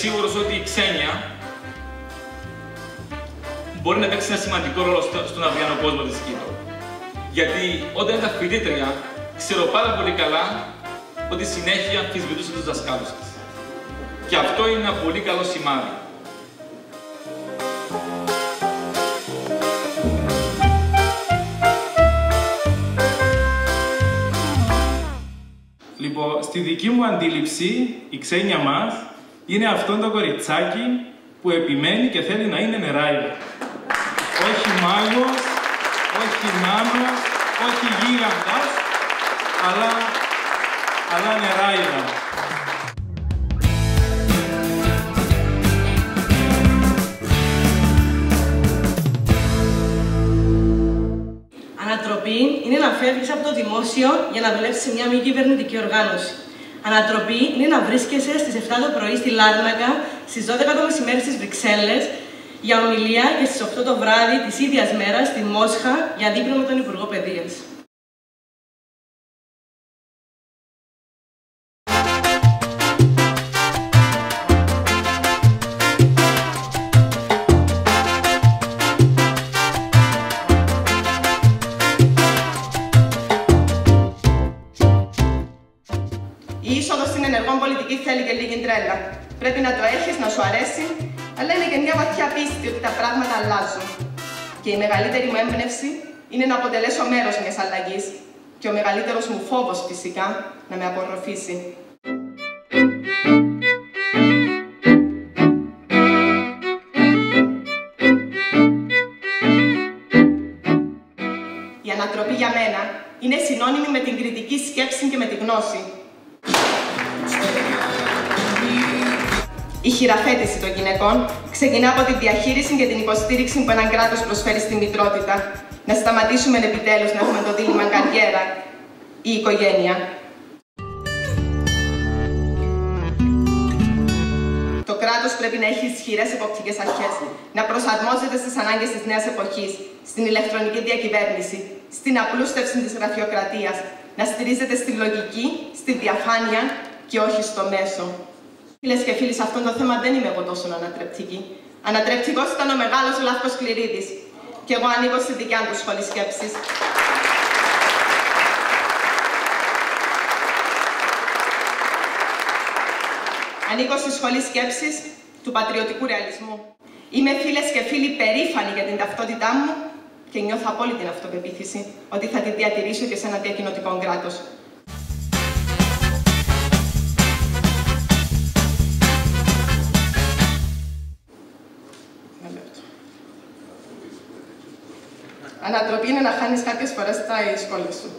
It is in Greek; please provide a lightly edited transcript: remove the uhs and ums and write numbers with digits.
σίγουρος ότι η ξένια μπορεί να παίξει ένα σημαντικό ρόλο στον αυριανό κόσμο της Κύπρου. Γιατί όταν ήταν φοιτήτρια, ξέρω πάρα πολύ καλά ότι συνέχεια αμφισβητούσε τους δασκάλους της. Και αυτό είναι ένα πολύ καλό σημάδι. Λοιπόν, στη δική μου αντίληψη, η ξένια μας είναι αυτό το κοριτσάκι που επιμένει και θέλει να είναι νεράιδα. Όχι μάγος, όχι νάνος, όχι γίγαντας, αλλά νεράιδα. Ανατροπή είναι να φεύγεις από το δημόσιο για να δουλέψεις σε μια μη κυβερνητική οργάνωση. Ανατροπή είναι να βρίσκεσαι στις 7 το πρωί στη Λάρνακα, στις 12 το μεσημέρι στις Βρυξέλλες, για ομιλία και στις 8 το βράδυ της ίδιας μέρας στη Μόσχα για δείπνο με τον Υπουργό Παιδείας. Η είσοδος στην ενεργό πολιτική θέλει και λίγη τρέλα. Πρέπει να το έχεις, να σου αρέσει, αλλά είναι και μια βαθιά πίστη ότι τα πράγματα αλλάζουν. Και η μεγαλύτερη μου έμπνευση είναι να αποτελέσω μέρος μιας αλλαγής. Και ο μεγαλύτερος μου φόβος, φυσικά, να με απορροφήσει. Η ανατροπή για μένα είναι συνώνυμη με την κριτική σκέψη και με τη γνώση. Η χειραφέτηση των γυναικών ξεκινά από τη διαχείριση και την υποστήριξη που έναν κράτος προσφέρει στη μητρότητα. Να σταματήσουμε επιτέλους να έχουμε το δίλημμα καριέρα ή οικογένεια. Το κράτος πρέπει να έχει ισχυρές εποπτικές αρχές, να προσαρμόζεται στις ανάγκες της νέας εποχής, στην ηλεκτρονική διακυβέρνηση, στην απλούστευση της γραφειοκρατίας, να στηρίζεται στη λογική, στη διαφάνεια και όχι στο μέσο. Φίλες και φίλοι, σε αυτό το θέμα δεν είμαι εγώ τόσο ανατρεπτική. Ανατρεπτικός ήταν ο μεγάλος Λαύκος Κληρίδης. Και εγώ ανήκω στη δικιά του σχολή σκέψης. Ανήκω στη σχολή σκέψης του πατριωτικού ρεαλισμού. Είμαι, φίλες και φίλοι, περήφανη για την ταυτότητά μου και νιώθω απόλυτη αυτοπεποίθηση ότι θα τη διατηρήσω και σε ένα διακοινωτικό κράτος. Ανατροπή είναι να χάνεις κάποιες φορές τα σχόλια σου.